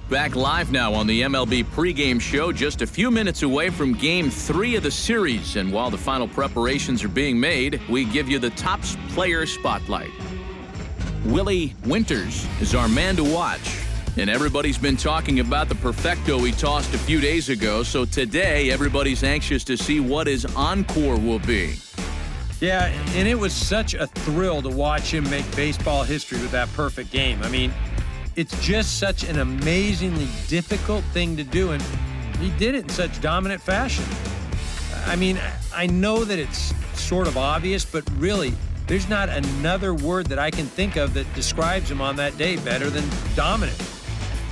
Back live now on the MLB pregame show, just a few minutes away from Game 3 of the series. And while the final preparations are being made, we give you the top player spotlight. Willie Winters is our man to watch. And everybody's been talking about the perfecto he tossed a few days ago. So today, everybody's anxious to see what his encore will be. Yeah, and it was such a thrill to watch him make baseball history with that perfect game. I mean, it's just such an amazingly difficult thing to do, and he did it in such dominant fashion. I mean, I know that it's sort of obvious, but really, there's not another word that I can think of that describes him on that day better than dominant.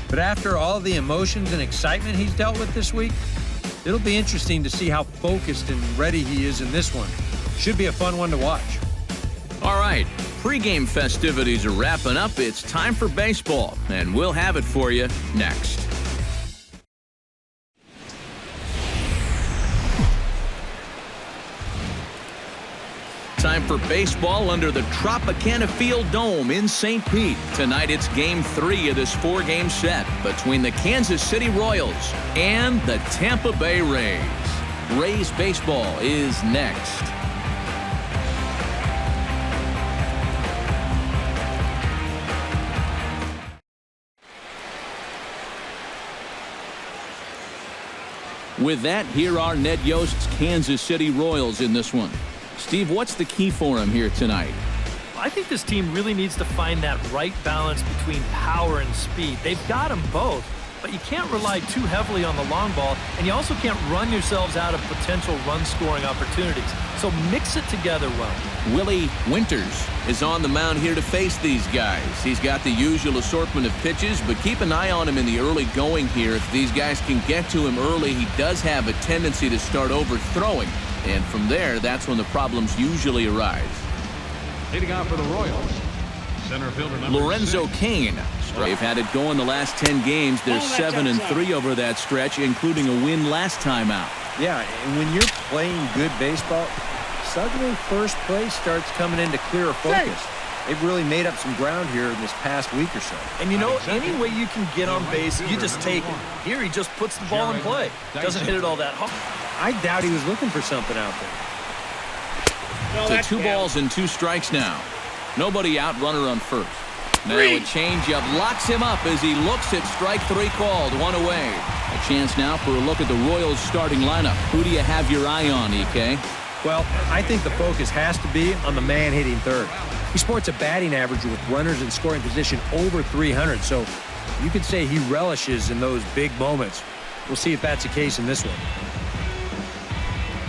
But after all the emotions and excitement he's dealt with this week, it'll be interesting to see how focused and ready he is in this one. Should be a fun one to watch. All right, pregame festivities are wrapping up. It's time for baseball, and we'll have it for you next. Time for baseball under the Tropicana Field Dome in St. Pete. Tonight it's Game 3 of this 4-game set between the Kansas City Royals and the Tampa Bay Rays. Rays baseball is next. With that, here are Ned Yost's Kansas City Royals in this one. Steve, what's the key for him here tonight? I think this team really needs to find that right balance between power and speed. They've got them both, but you can't rely too heavily on the long ball, and you also can't run yourselves out of potential run-scoring opportunities. So mix it together well. Willie Winters is on the mound here to face these guys. He's got the usual assortment of pitches, but keep an eye on him in the early going here. If these guys can get to him early, he does have a tendency to start overthrowing. And from there, that's when the problems usually arise. Hitting out for the Royals, center fielder number Lorenzo 6. Cain. They've had it going the last 10 games. They're 7-3 over that stretch, including a win last time out. Yeah, and when you're playing good baseball, suddenly first place starts coming into clearer focus. They've really made up some ground here in this past week or so. And you know, any way you can get on base, you just take it. Here he just puts the ball in play. Doesn't hit it all that hard. I doubt he was looking for something out there. To 2 balls and 2 strikes now. Nobody out, runner on first. Now a changeup locks him up as he looks at strike 3 called, 1 away. A chance now for a look at the Royals starting lineup. Who do you have your eye on, EK? Well, I think the focus has to be on the man hitting third. He sports a batting average with runners in scoring position over 300, so you could say he relishes in those big moments. We'll see if that's the case in this one.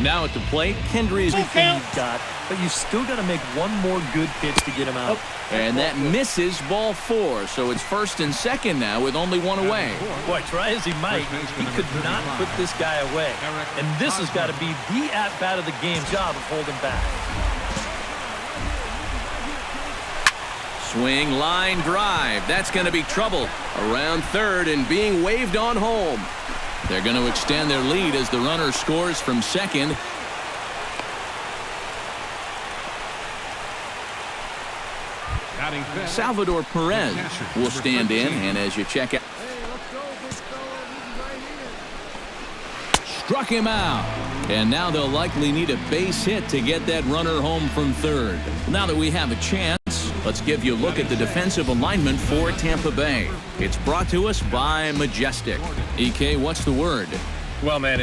Now at the plate, Kendry's Everything you've got, but you still got to make one more good pitch to get him out. and that misses ball 4. So it's first and second now with only 1 away. Boy, try as he might, he could not put this guy away. And this has got to be the at-bat of the game. Job of holding back. Swing, line, drive. That's going to be trouble. Around third and being waved on home. They're going to extend their lead as the runner scores from second. Salvador Perez will stand in, and as you check out, struck him out. And now they'll likely need a base hit to get that runner home from third. Now that we have a chance, let's give you a look at the defensive alignment for Tampa Bay. It's brought to us by Majestic. EK, what's the word? Well, man,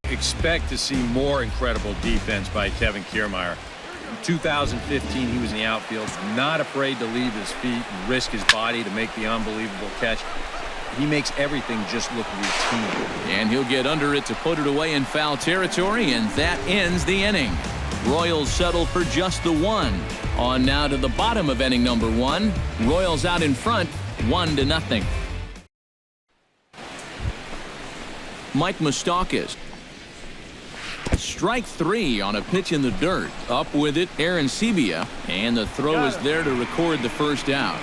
expect to see more incredible defense by Kevin Kiermaier. In 2015, he was in the outfield, not afraid to leave his feet and risk his body to make the unbelievable catch. He makes everything just look routine. And he'll get under it to put it away in foul territory, and that ends the inning. Royals settle for just the 1. On now to the bottom of inning number 1. Royals out in front, 1-0. Mike Moustakas. Strike 3 on a pitch in the dirt. Up with it, Aaron Sebia, and the throw is there to record the first out.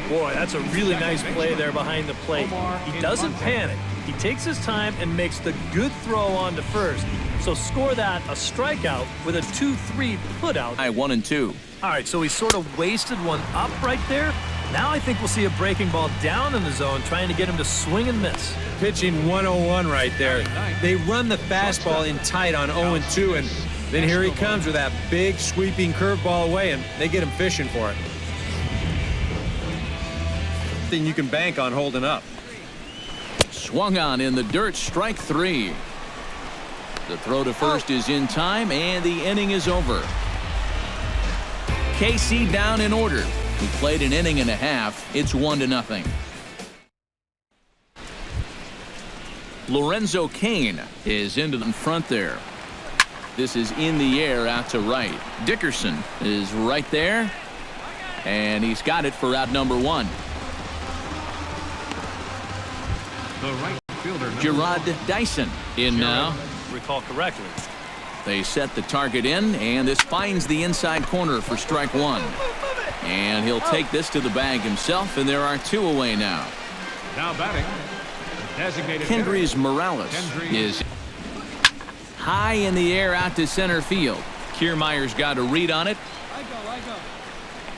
Boy, that's a really nice play there behind the plate. He doesn't panic. He takes his time and makes the good throw on to first. So score that a strikeout with a 2-3 put out. 1-2. All right, so he sort of wasted one up right there, Now I think we'll see a breaking ball down in the zone, trying to get him to swing and miss. Pitching 101 right there. They run the fastball in tight on 0-2, and then here he comes with that big sweeping curveball away, and they get him fishing for it. Thing you can bank on holding up. Swung on in the dirt, strike 3. The throw to first is in time, and the inning is over. KC down in order. He played an inning and a half. It's 1-0. Lorenzo Cain is into the front there. This is in the air out to right. Dickerson is right there, and he's got it for out number 1. The right fielder, Gerard Dyson in now. Recall correctly. They set the target in, and this finds the inside corner for strike 1. And he'll take this to the bag himself, and there are 2 away now. Now batting. Designated Kendrys Morales is high in the air out to center field. Kiermaier's got a read on it.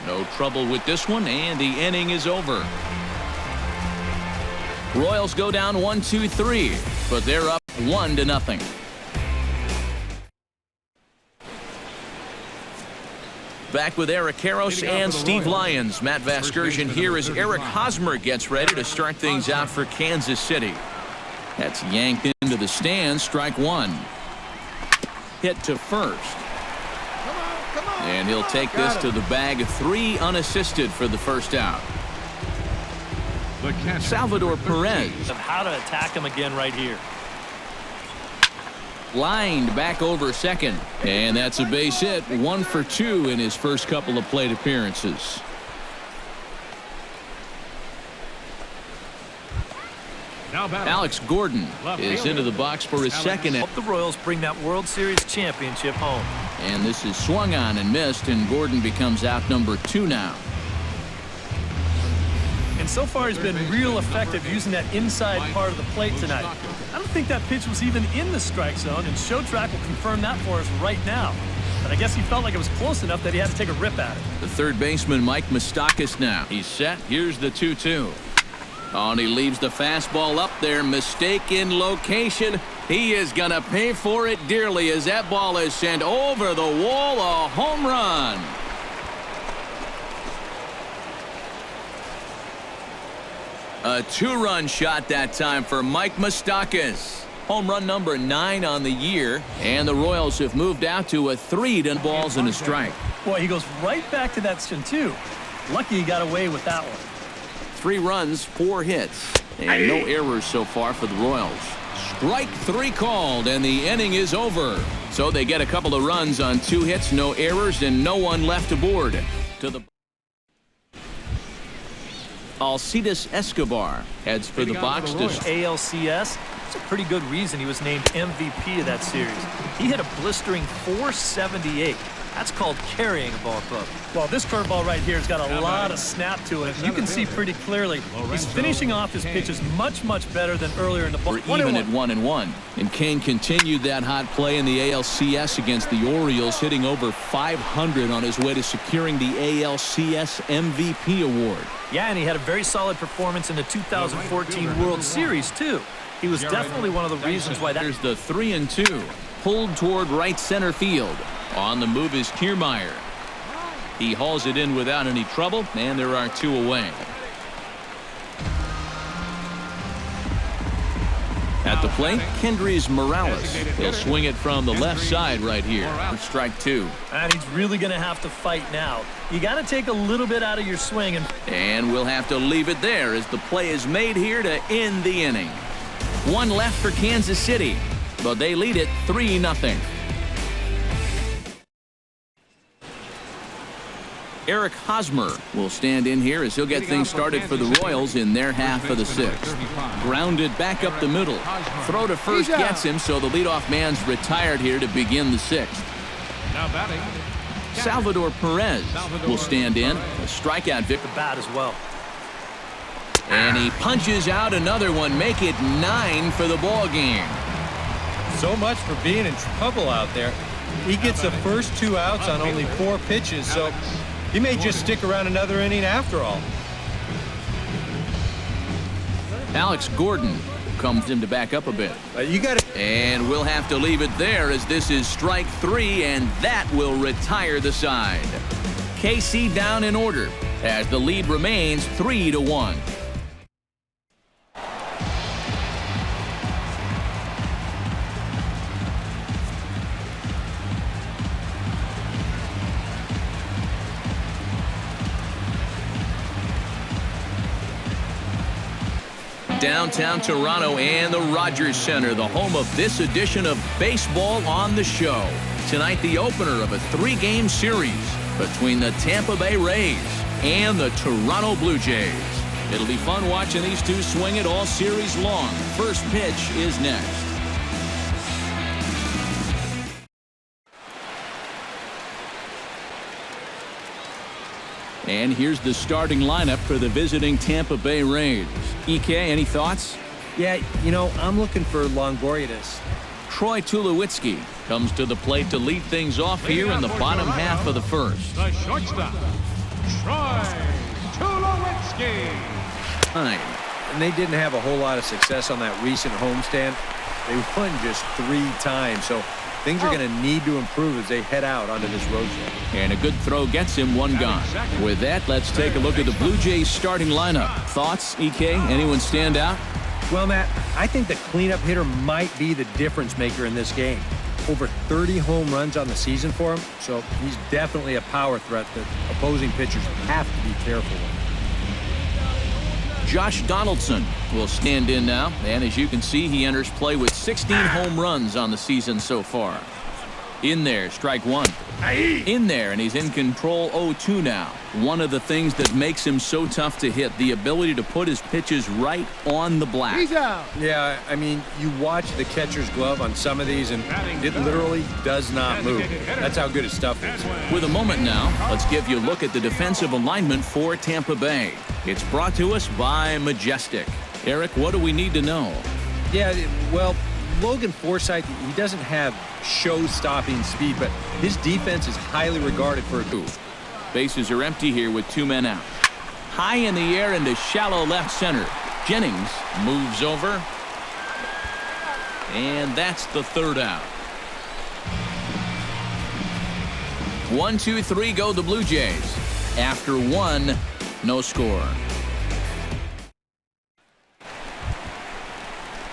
No trouble with this one, and the inning is over. Royals go down 1-2-3, but they're up 1-0. Back with Eric Karros and Steve Lyons. Matt Vasgersian here as Eric Hosmer gets ready to start things out for Kansas City. That's yanked into the stands, strike 1. Hit to first. And he'll take this to the bag, 3 unassisted for the first out. Salvador Perez. Of how to attack him again right here. Lined back over second, and that's a base hit. 1 for 2 in his first couple of plate appearances. Alex Gordon is into the box for his second. Hope the Royals bring that World Series championship home. And this is swung on and missed, and Gordon becomes out number 2 now. And so far he's been real effective using that inside part of the plate tonight. I don't think that pitch was even in the strike zone, and Show Track will confirm that for us right now. But I guess he felt like it was close enough that he had to take a rip at it. The third baseman, Mike Moustakas, now. He's set. Here's the 2-2. Oh, and he leaves the fastball up there. Mistaken location. He is going to pay for it dearly as that ball is sent over the wall. A home run. A 2-run shot that time for Mike Moustakas. Home run number 9 on the year, and the Royals have moved out to a 3 balls and a strike. Boy, he goes right back to that 2. Lucky he got away with that one. 3 runs, 4 hits, and no errors so far for the Royals. Strike 3 called, and the inning is over. So they get a couple of runs on 2 hits, no errors, and no one left aboard. To the Alcides Escobar heads for the box to ALCS. It's a pretty good reason he was named MVP of that series. He hit a blistering .478. That's called carrying a ball club. Well, this curveball right here has got a lot of snap to it. You can see pretty clearly he's finishing off his pitches much better than earlier in the ball. We're even at 1-1. And Kane continued that hot play in the ALCS against the Orioles, hitting over .500 on his way to securing the ALCS MVP award. Yeah, and he had a very solid performance in the 2014 World Series, too. He was definitely one of the reasons why that... There's the 3-2. Pulled toward right center field. On the move is Kiermaier. He hauls it in without any trouble, and there are 2 away. At the plate, Kendrys Morales. He'll swing it from the left side right here for strike 2. And he's really going to have to fight now. You got to take a little bit out of your swing. And we'll have to leave it there as the play is made here to end the inning. 1 left for Kansas City, but they lead it 3-0. Eric Hosmer will stand in here as he'll get things started for the Royals in their half of the 6th. Grounded back up the middle. Throw to first gets him, so the leadoff man's retired here to begin the 6th. Now batting. Salvador Perez will stand in. A strikeout victory. The bat as well. And he punches out another one. Make it 9 for the ball game. So much for being in trouble out there. He gets the first 2 outs on only 4 pitches, so he may just stick around another inning after all. Alex Gordon comes in to back up a bit. You got it. And we'll have to leave it there as this is strike 3, and that will retire the side. KC down in order as the lead remains 3-1. Downtown Toronto and the Rogers Center, the home of this edition of Baseball on the Show. Tonight, the opener of a 3-game series between the Tampa Bay Rays and the Toronto Blue Jays. It'll be fun watching these two swing it all series long. First pitch is next. And here's the starting lineup for the visiting Tampa Bay Rays. EK, any thoughts? Yeah, you know, I'm looking for Longoria. Troy Tulowitzki comes to the plate to lead things off here in the bottom half of the first. The shortstop, Troy Tulowitzki. Time. And they didn't have a whole lot of success on that recent homestand. They won just 3 times, so things are going to need to improve as they head out onto this road trip. And a good throw gets him 1 gone. With that, let's take a look at the Blue Jays starting lineup. Thoughts, EK? Anyone stand out? Well, Matt, I think the cleanup hitter might be the difference maker in this game. Over 30 home runs on the season for him, so he's definitely a power threat that opposing pitchers have to be careful with. Josh Donaldson will stand in now, and as you can see, he enters play with 16 home runs on the season so far. In there, strike 1. In there, and he's in control 0-2 now. One of the things that makes him so tough to hit, the ability to put his pitches right on the black. He's out. Yeah, I mean, you watch the catcher's glove on some of these, and it literally does not move. That's how good his stuff is. With a moment now, let's give you a look at the defensive alignment for Tampa Bay. It's brought to us by Majestic. Eric, what do we need to know? Yeah, well, Logan Forsythe, he doesn't have show-stopping speed, but his defense is highly regarded for a coup. Bases are empty here with 2 men out. High in the air into shallow left center. Jennings moves over. And that's the 3rd out. 1, 2, 3 go the Blue Jays. After 1, no score.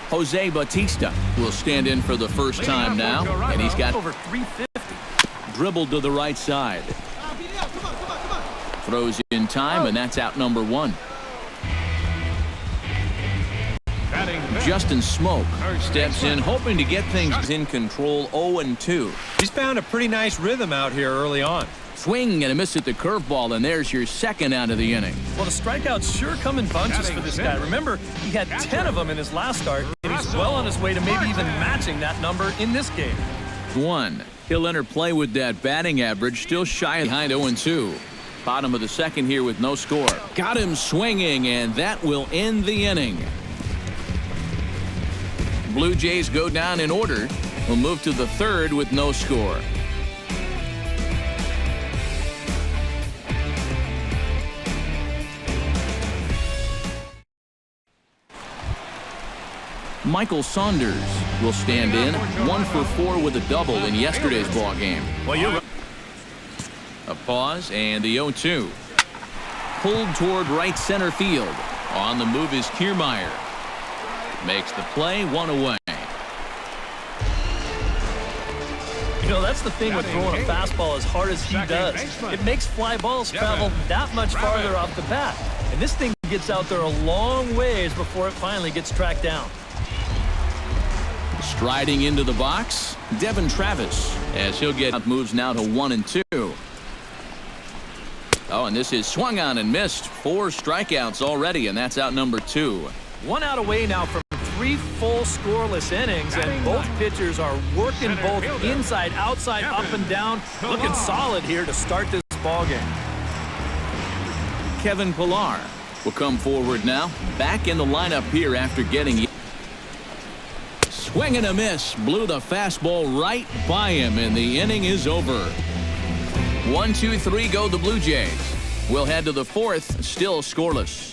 Jose Bautista will stand in for the first time now, and he's got over 350. Dribbled to the right side. Throws in time, and that's out number 1. Justin Smoke steps in, hoping to get things in control. 0-2. He's found a pretty nice rhythm out here early on. Swing and a miss at the curveball, and there's your 2nd out of the inning. Well, the strikeouts sure come in bunches for this guy. Remember, he had 10 of them in his last start, and he's well on his way to maybe even matching that number in this game. 1. He'll enter play with that batting average, still shy behind 0-2. Bottom of the 2nd here with no score. Got him swinging, and that will end the inning. Blue Jays go down in order. We'll move to the 3rd with no score. Michael Saunders will stand in, 1 for 4 with a double in yesterday's ball game. Well, you're right. A pause and the 0-2. Pulled toward right center field. On the move is Kiermaier. Makes the play, 1 away. You know, that's the thing with throwing a fastball as hard as he does. It makes fly balls travel that much farther off the bat. And this thing gets out there a long ways before it finally gets tracked down. Striding into the box, Devin Travis, as he'll get moves now to 1-2. Oh, and this is swung on and missed. 4 strikeouts already, and that's out number 2. 1 out away now from 3 full scoreless innings, and both pitchers are working both inside, outside, up and down. Looking solid here to start this ball game. Kevin Pillar will come forward now, back in the lineup here after getting swing and a miss, blew the fastball right by him, and the inning is over. 1, 2, 3 go the Blue Jays. We'll head to the 4th, still scoreless.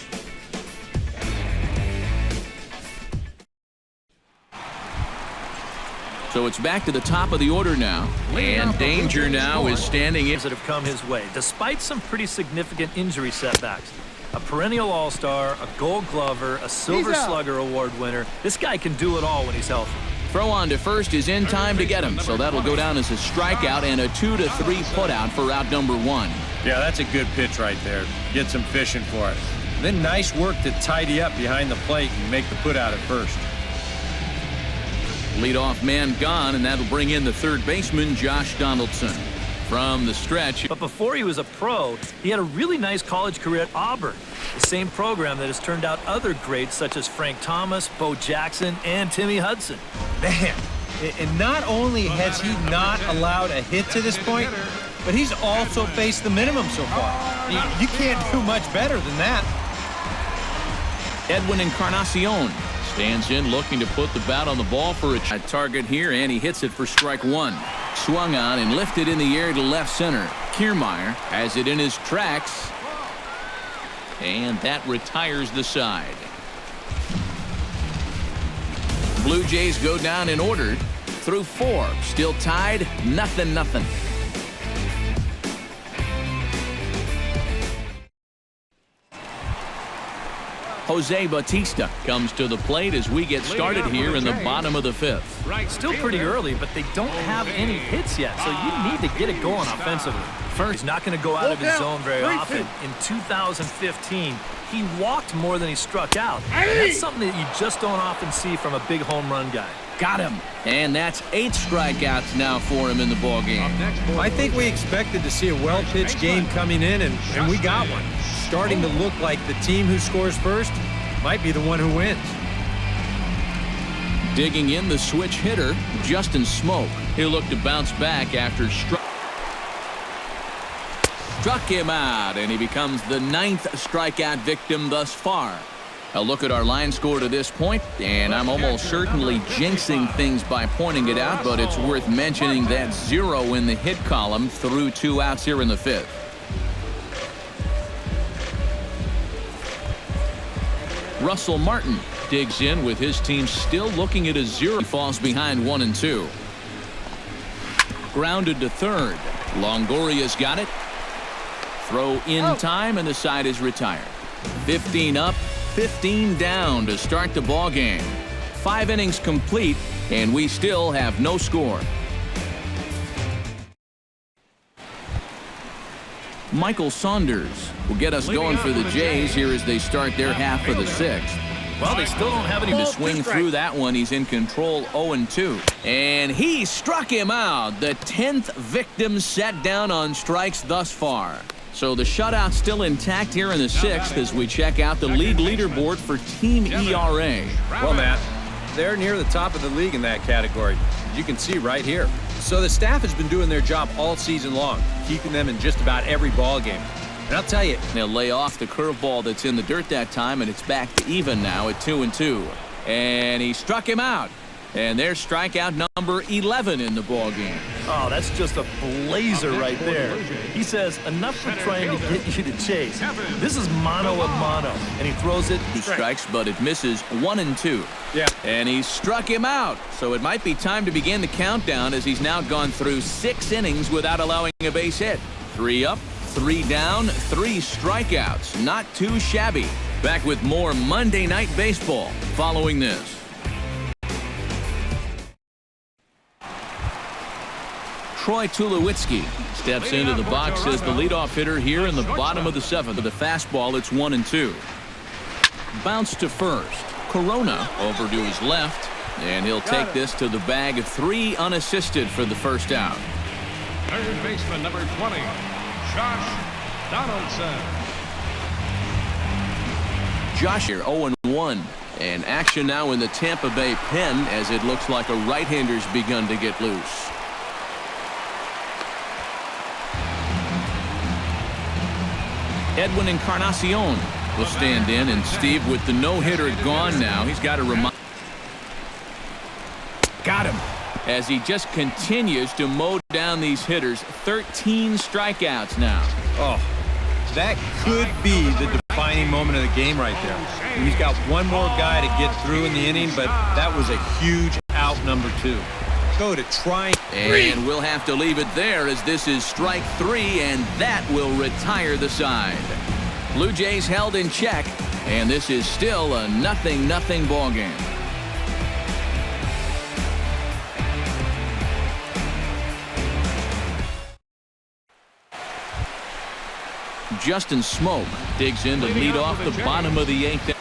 So it's back to the top of the order now. And danger now is standing in. That have come his way, despite some pretty significant injury setbacks. A perennial all-star, a gold glover, a silver slugger award winner. This guy can do it all when he's healthy. Throw on to first is in time to get him, so that'll go down as a strikeout and a 2-3 putout for out number 1. Yeah, that's a good pitch right there. Get some fishing for it. Then nice work to tidy up behind the plate and make the putout at first. Leadoff man gone, and that'll bring in the third baseman, Josh Donaldson. From the stretch. But before he was a pro, he had a really nice college career at Auburn, the same program that has turned out other greats such as Frank Thomas, Bo Jackson, and Timmy Hudson. Man, and not only has he not allowed a hit to this point, but he's also faced the minimum so far. You can't do much better than that. Edwin Encarnacion stands in, looking to put the bat on the ball for a target here, and he hits it for strike 1. Swung on and lifted in the air to left center. Kiermaier has it in his tracks, and that retires the side. Blue Jays go down in order through 4. Still tied, 0-0. Jose Bautista comes to the plate as we get started here in the bottom of the 5th. Still pretty early, but they don't have any hits yet, so you need to get it going offensively. First, he's not going to go out of his zone very often. In 2015, he walked more than he struck out. And that's something that you just don't often see from a big home run guy. Got him. And that's 8 strikeouts now for him in the ballgame. I think we expected to see a well-pitched game coming in, and we got one. Starting to look like the team who scores first might be the one who wins. Digging in the switch hitter, Justin Smoke. He'll look to bounce back after struck him out, and he becomes the 9th strikeout victim thus far. A look at our line score to this point, and I'm almost certainly jinxing things by pointing it out, but it's worth mentioning that 0 in the hit column through 2 outs here in the 5th. Russell Martin digs in with his team still looking at a 0. He falls behind 1-2. Grounded to third. Longoria's got it. Throw in time, and the side is retired. 15 up, 15 down to start the ball game. 5 innings complete, and we still have no score. Michael Saunders will get us going for the Jays here as they start their half of the 6th. Well, they still don't have any to swing through that one. He's in control, 0-2. And he struck him out. The 10th victim set down on strikes thus far. So the shutout's still intact here in the 6th as we check out the league leaderboard for team ERA. Well, Matt, they're near the top of the league in that category. You can see right here. So the staff has been doing their job all season long, keeping them in just about every ball game. And I'll tell you, they'll lay off the curveball that's in the dirt that time, and it's back to even now at 2-2. And he struck him out. And there's strikeout number 11 in the ball game. Oh, that's just a blazer right there. He says, enough for trying to get you to chase. This is mano a mano, and he throws it. He strikes, but it misses 1-2. Yeah. And he struck him out. So it might be time to begin the countdown as he's now gone through 6 innings without allowing a base hit. 3 up, 3 down, 3 strikeouts. Not too shabby. Back with more Monday Night Baseball following this. Troy Tulowitzki steps into the box as the leadoff hitter here in the bottom of the 7th. With a fastball, it's 1-2. Bounce to first. Corona over to his left, and he'll take this to the bag of 3 unassisted for the first out. Third baseman number 20, Josh Donaldson. Josh here, 0-1. And action now in the Tampa Bay pen as it looks like a right-hander's begun to get loose. Edwin Encarnacion will stand in, and Steve, with the no-hitter gone now, he's got to remind. Got him. As he just continues to mow down these hitters. 13 strikeouts now. Oh, that could be the defining moment of the game right there. He's got one more guy to get through in the inning, but that was a huge out, number 2. go to try. And we'll have to leave it there as this is strike 3, and that will retire the side. Blue Jays held in check, and this is still a 0-0 ball game. Justin Smoke digs in to lead off the bottom of the 8th.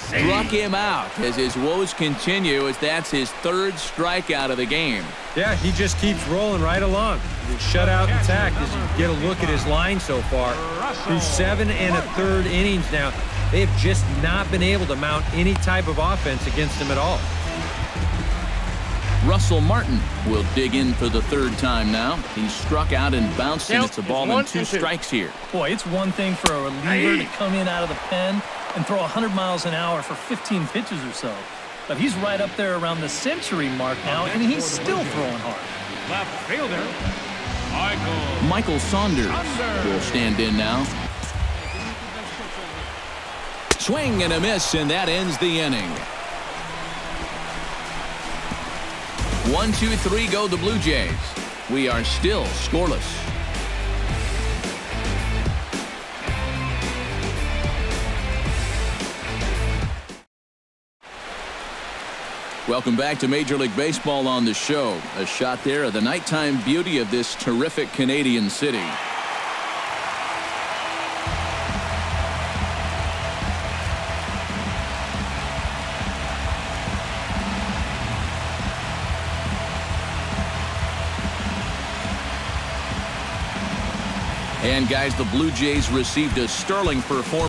Struck him out as his woes continue, as that's his 3rd strikeout of the game. Yeah, he just keeps rolling right along. The shutout attack, as you get a look at his line so far. Through 7 1/3 innings now, they have just not been able to mount any type of offense against him at all. Russell Martin will dig in for the 3rd time now. He's struck out and bounced, and it's a ball and 2 strikes here. Boy, it's one thing for a reliever to come in out of the pen and throw 100 miles an hour for 15 pitches or so. But he's right up there around the century mark now, and he's still throwing hard. Left fielder, Michael Saunders will stand in now. Swing and a miss, and that ends the inning. 1-2-3 go the Blue Jays. We are still scoreless. Welcome back to Major League Baseball on the show. A shot there of the nighttime beauty of this terrific Canadian city. And guys, the Blue Jays received a sterling performance.